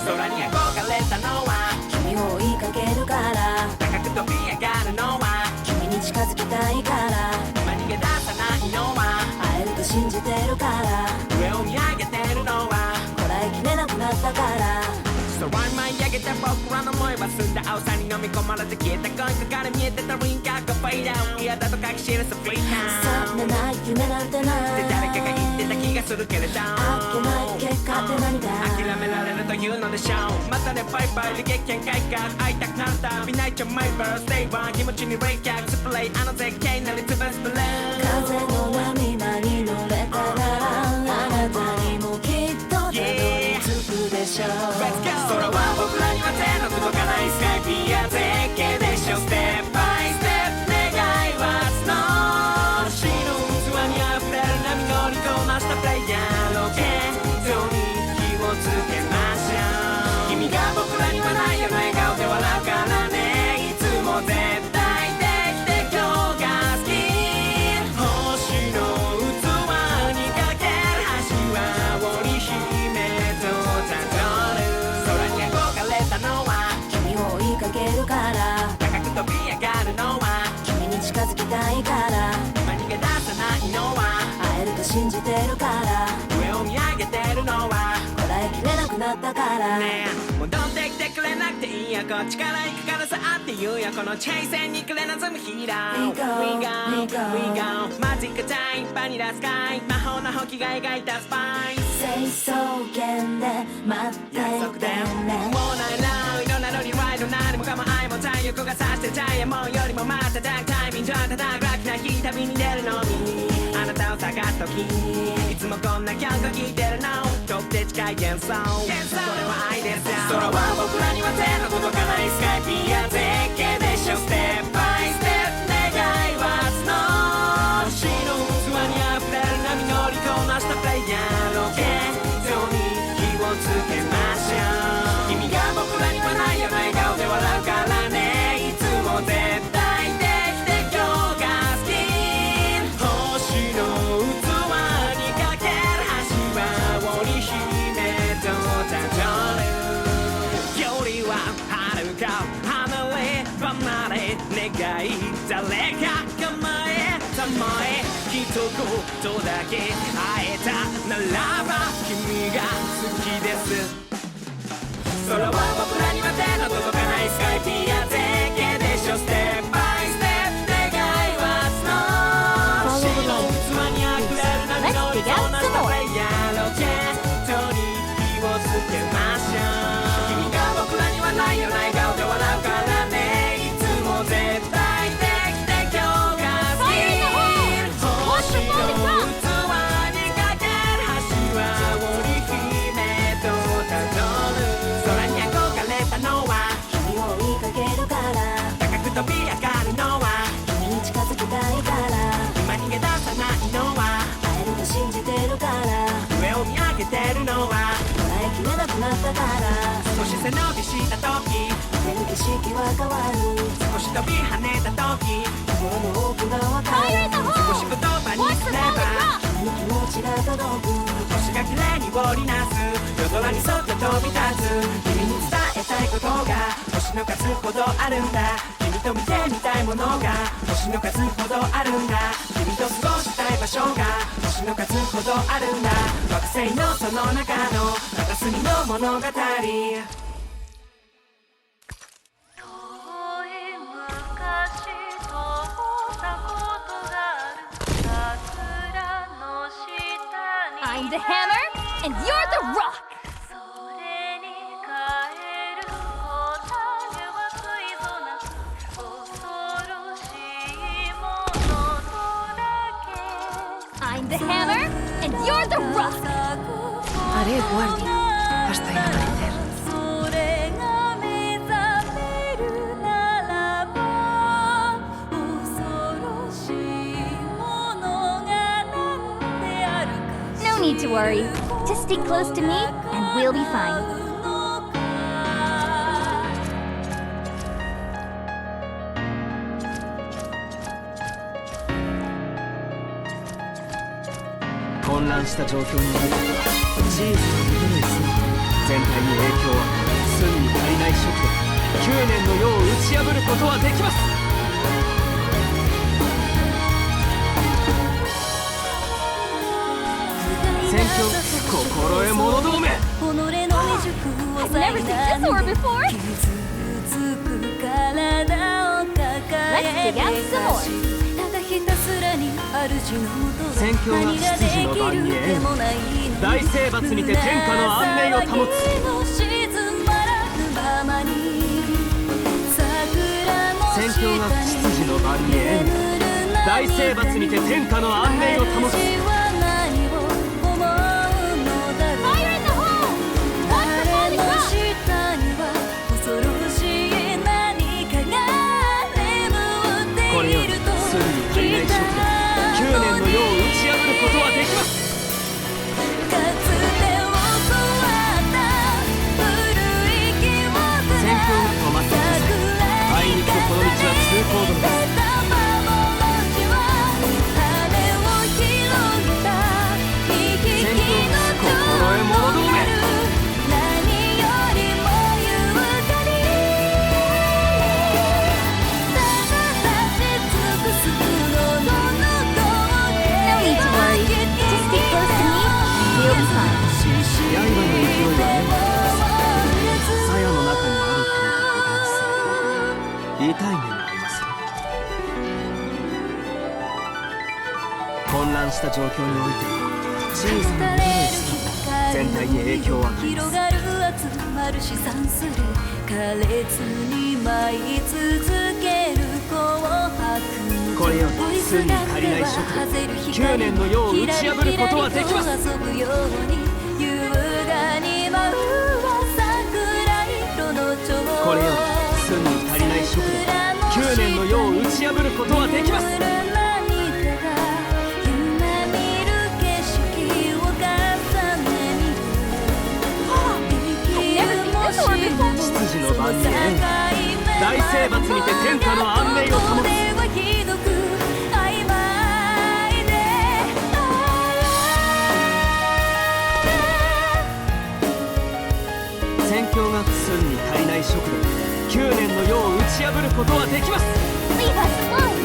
空に憧れたのは君を追いかけるから高く飛び上がるのは君に近づきたいから今逃げ出さないのは会えると信じてるから上を見上げてるのはこらえきれなくなったから空に舞い上げて僕らの思いは澄んだ青さに飲み込まれて消えた声から見えてたリンカーがフェイダウン嫌だと書き記すフリータウン覚めない夢なんてないって誰かが言ってた気がするけれどあっけない結果って何だ諦められるというのでしょうまたねバイバイで激変改革会いたくなるたび泣いちゃうマイバースデイは気持ちに冷却スプレーあの絶景なり潰すブレー風の波に乗れたらあなたにもきっとたどり着くでしょう、空は僕らには手の届かないスカイピア絶景でしょステップバイステップ願いはスノー死ぬ器に溢れる波乗りこなしたプレイヤーロケットに火をつけましょう君が僕らにはないような笑顔で笑うからねいつも絶対できて今日が好き星の器にかける橋は織姫とたどる空に憧れたのは君を追いかけるから高く飛び上がるのは君に近づきたいから今逃げ出さないのは会えると信じてるから上を見上げてるのはこらえきれなくなったからねえ戻ってきてくれなくていいよこっちから行くからさって言うよこのチェイセンにくれなずむヒーロー We go マジックタイムバニラスカイ魔法のホキが描いたスパイス清掃圏で待ってて約束だよねもうないな色なのにライド何もかも愛も体力がさしてジャイアモンよりもまたタイミングただラッキーな日旅に出るのにあなたを探す時いつもこんな曲聴いてるの遠くて近い幻想それは愛ですよ空は僕らには手の届かないスカイピア絶景でしょステップバイステップ願いはスノー死の器に溢れる波乗りこなしたプレイヤーロケットに火をつけましょう君が僕らにはないような笑顔で笑うからねいつも絶対できて今日が好き星の器にかける橋は織姫とたどる距離は遥か離れ離れ願い誰か構えたまえ一言だけ会えたならば君が好きです空は僕らには手の届かないスカイピア絶景でしょステップバイステップ願いはスノー死の器にあふれる波のようなプレイヤーロケットに火をつけましょう君が僕らにはないような笑顔で笑うからねいつも絶対できて今日が好き星の器にかける橋は織姫とたどる空に憧れたのは君を追いかけるから高く飛び上がるのは君に近づきたいから今逃げ出さないのは会えると信じてるから上を見上げてるのはこらえきれなくなったから少し背伸びした時出る景色は変わる少し飛び跳ねた時心の奥がわかる少し言葉にすれば君に気持ちが届く星が綺麗に織りなす夜空に沿って飛び立つ君に伝えたいことが星の数ほどあるんだ君と見てみたいものが星の数ほどあるんだ君と過ごしたい場所が星の数ほどあるんだ惑星のその中の片隅の物語I'm the hammer, and you're the rock! それに変える答えはついぞな恐ろしいものとだけ I'm the hammer, and you're the rock! Haré guardia hasta el amanecer. それが目覚めるならば恐ろしいものが何であるか No need to worry. Just stay close to me, and we'll be fine. 混乱した状況になることはチーズの夢の椅子に全体に影響を与える。寸に足りない速度9年の世を打ち破ることはできます。戦況心得者どもめ。 I've never seen this ore before. Let's dig out some more. 戦況が執事の番に縁大征伐にて天下の安寧を保つ。戦況が執事の番に縁大征伐にて天下の安寧を保つ。 これより寸に足りない速度9年の世を打ち破ることはできます。戦況が止まってください。あいにくとこの道は通行止めです。戦況心得者どもめ。 刃の勢いは鞘の中にあるからと油断すると痛い目に遭いますよ。混乱した状況において小さな衰えすら全体に影響を与えます。これより寸に足りない速度9年の世を打ち破ることはできます。 これより寸に足りない速度9年の世を打ち破ることはできます。 執事の番に縁大征伐にて天下の安寧を保つ。戦況が寸に足りない速度9年の世を打ち破ることはできます。 Leave us alone.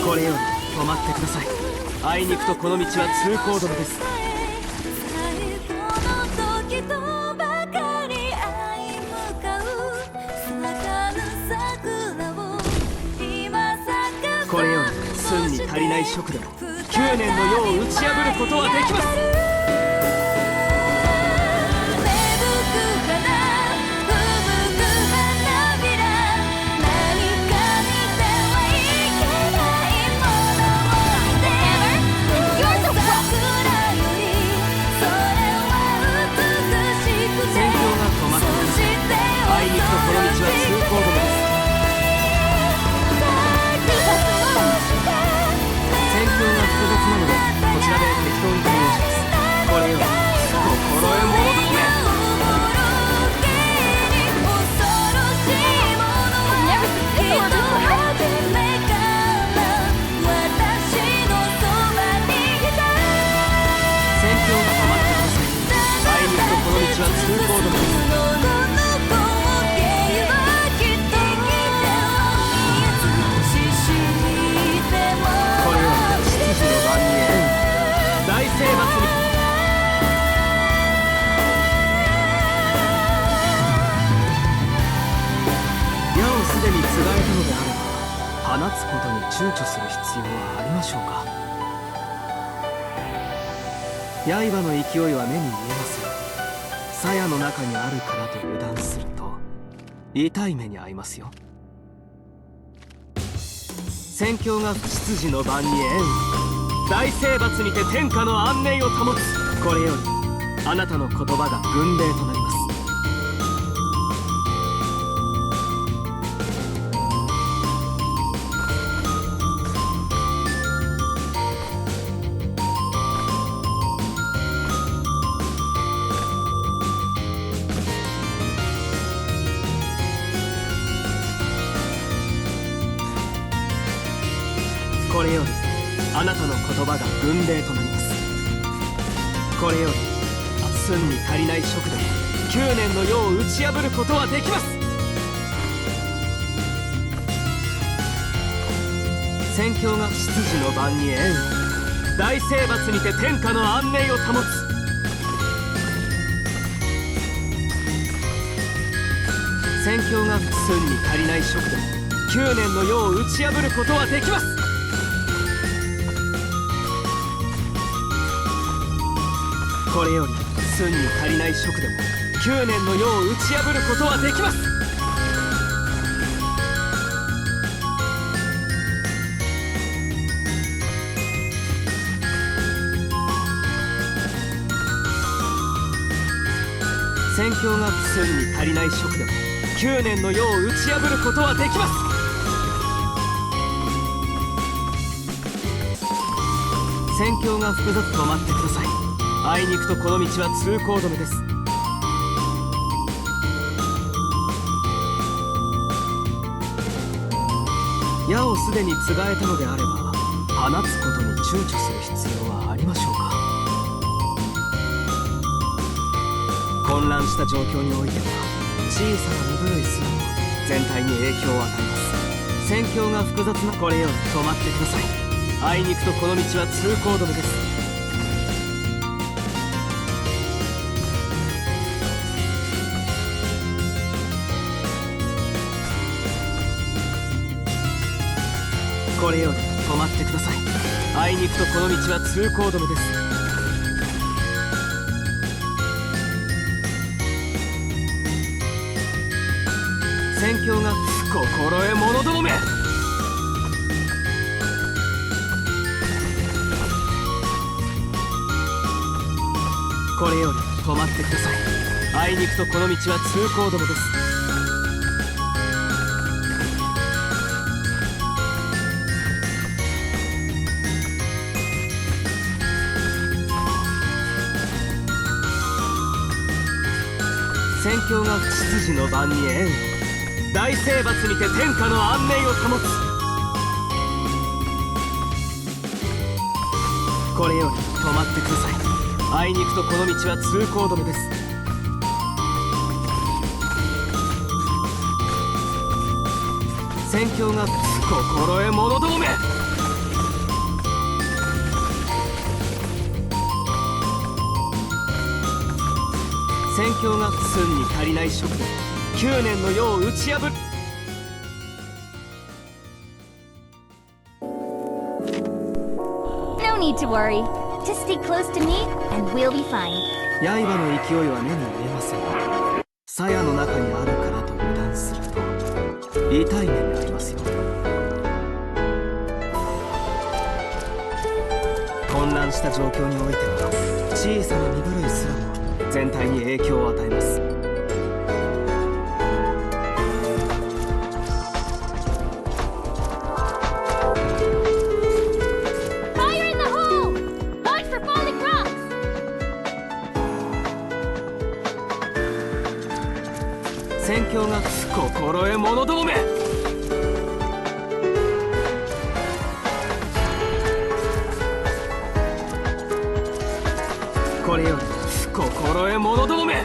これより止まってください。あいにくとこの道は通行止めです。これより寸に足りない速度9年の世を打ち破ることはできます。 放つことに躊躇する必要はありましょうか。刃の勢いは目に見えますよ。鞘の中にあるからと油断すると痛い目に遭いますよ。戦況が不秩序の番に縁大征伐にて天下の安寧を保つ。これよりあなたの言葉が軍令となります。これよりあなたの言葉が軍令となります。これより寸に足りない職でも9年の世を打ち破ることはできます。宣教が執事の番に縁を、大征伐にて天下の安寧を保つ。宣教が寸に足りない職でも9年の世を打ち破ることはできます。これより寸に足りない職でも9年の世を打ち破ることはできます。宣教が寸に足りない職でも9年の世を打ち破ることはできます。宣教が複雑。止まってください。あいにくとこの道は通行止めです。矢をすでにつがえたのであれば放つことに躊躇する必要はありましょうか。混乱した状況においては小さな身震いすらも全体に影響を与えます。宣教が複雑な。これより止まってください。あいにくとこの道は通行止めです。これより止まってください。あいにくとこの道は通行止めです。宣教が心得者どもめ。これより止まってください。あいにくとこの道は通行止めです。宣教が執事の番に縁を、大征伐にて天下の安寧を保つ。これより止まってください。あいにくとこの道は通行止めです。宣教が心得者どもめ。宣教が寸に足りない職で9年の世を打ち破る。No need to worry. Just stay close to me and we'll be fine. 刃の勢いは目に見えません。鞘の中にあるからと油断すると痛い目になりますよ。混乱した状況においては小さな身震いすらも全体に影響を与えます。宣教が心得者どもめ。これより心得者どもめ。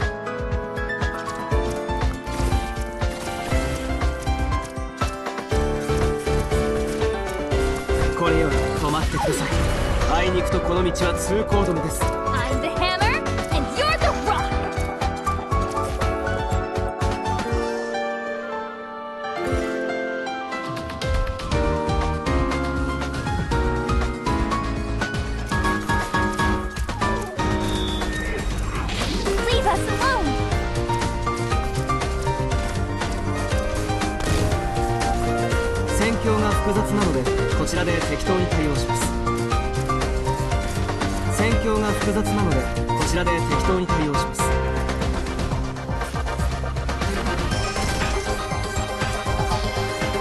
これより止まってください。あいにくとこの道は通行止めです。 I'm the hammer and you're the rock. Leave us alone. 宣教が複雑なのでこちらで適当に対応します。宣教が複雑なのでこちらで適当に対応します。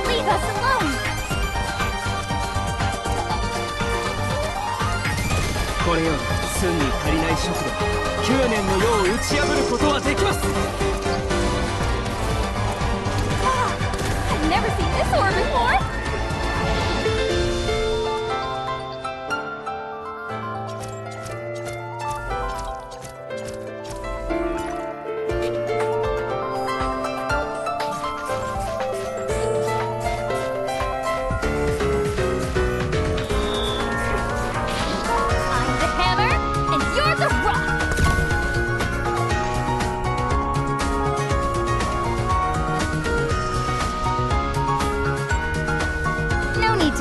Leave us alone. これより寸に足りない職で9年の世を打ち破ることはできます。 I've never seen this ore before.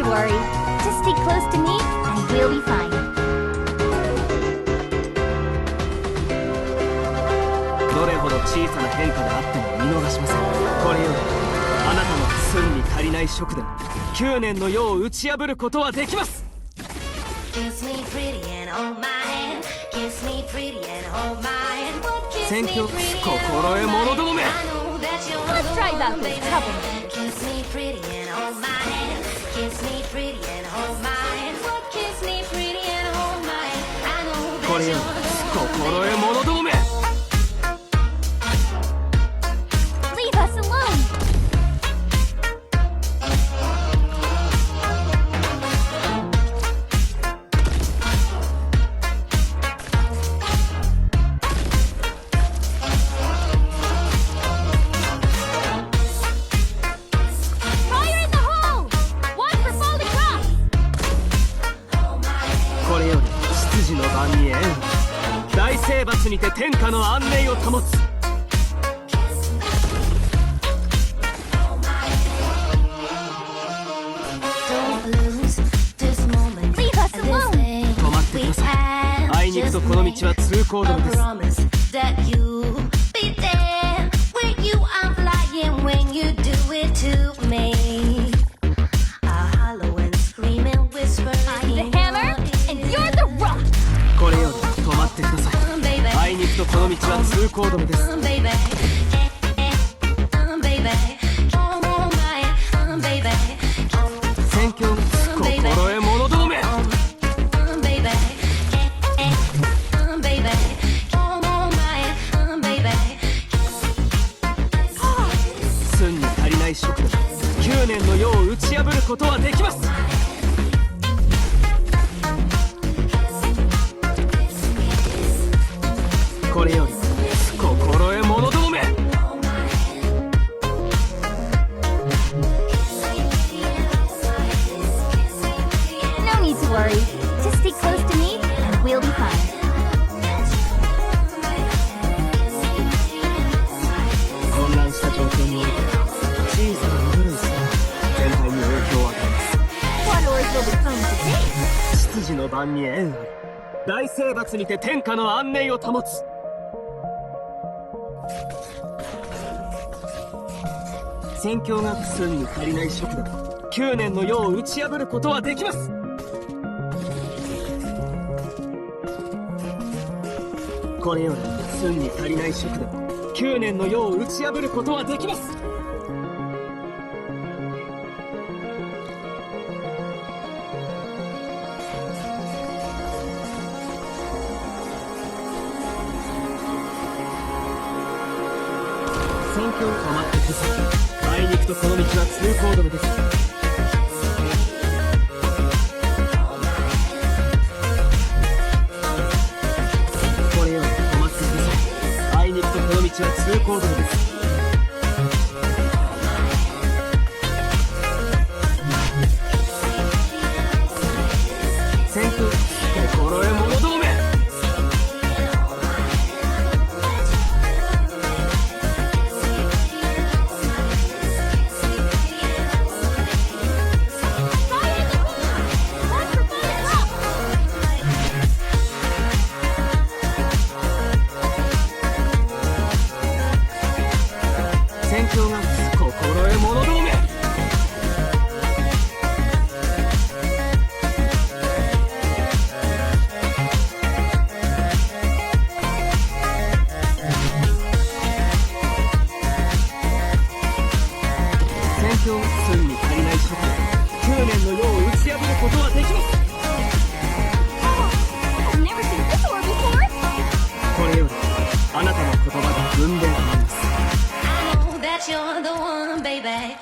to worry. Just stay close to me and we'll be fine. どれほど小さな変化であっても見逃しません。これよりあなたの寸に足りない色でも9年の世を打ち破ることはできます。 Kiss me pretty and hold my hand. Kiss me pretty and hold my hand. Kiss 選 me 挙 pretty and 心得 hold 者 my どもめ hand. I know that you're Let's the try one, that with baby. trouble. Kiss me pretty and hold my hand. Kiss me pretty and hold my hand. Kiss me pretty and hold my hand. I know こ that れ you're よ the 心 one, 得 baby. 者どもめ Leave us alone. Fire in the hole! One for Baldy Cross! これより執事の番に縁を大征伐にて天下の安寧を保つ。 Don't lose this moment. Leave us This alone. day 止まってく we ださい。 had あいにくとこの道は通行 a 止めです。 promise that you'll be there when you are flying, when you do it to me. A hollow and screaming whisper I'm the in hammer, your and ear. you're the rock! これより止まってください。 Baby, あいにくとこの道は通行止めです。 baby, baby, oh my, baby, 宣教心得者どもめ baby, baby, oh my, baby. 寸に足りない色で9年の世を打ち破ることはできます。 これより心得者どもめ No need to worry. Just stay close to me and we'll be fine. 混乱した状況において小さなムブルースが全体に影響を与えます。 What oars will be thrown today? 執事の番に縁あり大征伐にて天下の安寧を保つ。 宣教が寸に足りない色でも9年の世を打ち破ることはできます。 これより寸に足りない色でも9年の世を打ち破ることはできます。 選挙を止まってください。あいにくとこの道は通行止めです。 これより止まってください。あいにくとこの道は通行止めです。 選挙心得者どもめ Fire in the hole! One for Baldy Cross! 戦況が心得者どもめ 戦況が寸に足りない色で9年の世を打ち破ることはできます。 I've never seen this or before! これよりあなたの言葉が文明となります。 I know that you're the one, baby.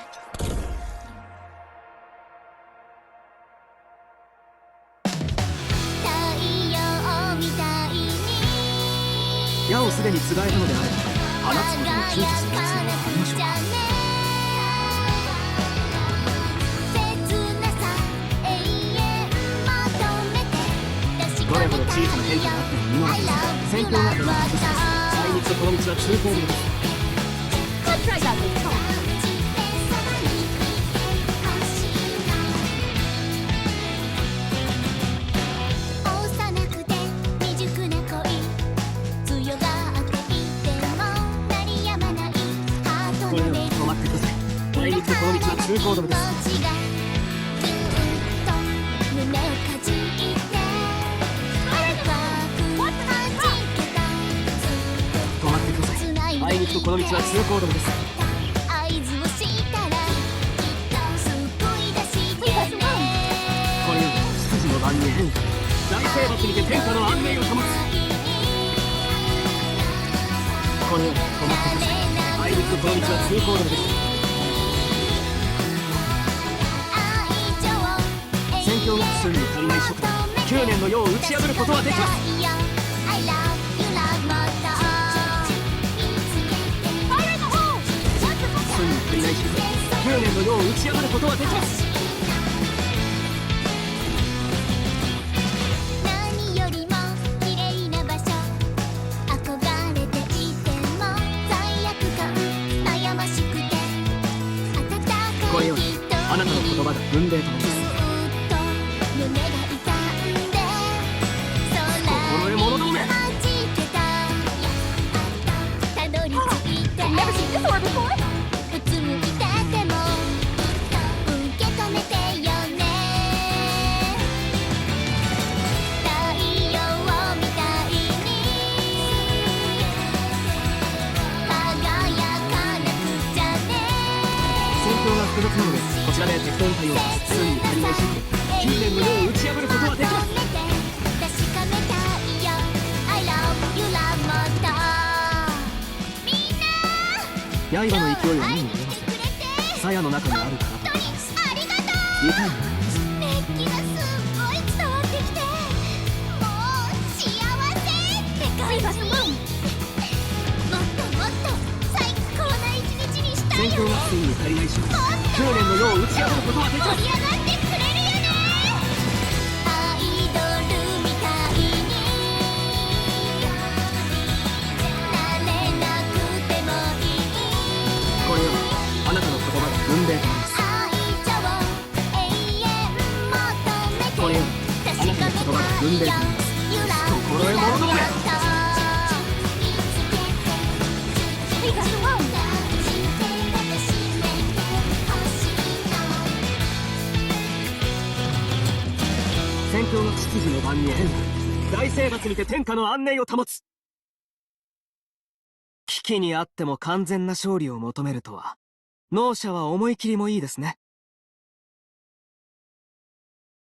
太陽みたいに矢をすでにつがえたのであれば放つことを躊躇する必要はありましょうか。 どれほど小さな変化があっても見逃し戦況が止まってください。あいにくとこの道は通行止めです。 Let's try that with trouble. 通行止めです。止まってください。あいにくとこの道は通行止めです。これより執事の番に変化、大征伐にて天下の安寧を保つ。これより止まってください。あいにくとこの道は通行止めです。戦況が数に足りない諸君、9年の世を打ち破ることはできます。数に足りない諸君、9年の世を打ち破ることはできます。これよりあなたの言葉が文明となります。心得者どもめ、 Never seen this one before. 戦況が複雑なのでこちらで適当に対応します。数に足りない諸君、9年の世を打ち破ることはできます。刃の勢いは目に見えません。鞘の中にあるからと思います。痛いのです。熱気がすっごい伝わってきて、もう幸せって感じ。もっともっと最高な一日にしたいよね。戦況が数に足りない諸君、9年の世を打ち破ることはできます。盛り上がってくれるよね。アイドルみたいになれなくてもいい。これよりあなたの言葉が文明となります。これよりあなたの言葉が文明となります。心得者どもめ、戦況が執事の番に変化、大征伐にて天下の安寧を保つ。危機にあっても完全な勝利を求めるとは、能者は思い切りもいいですね。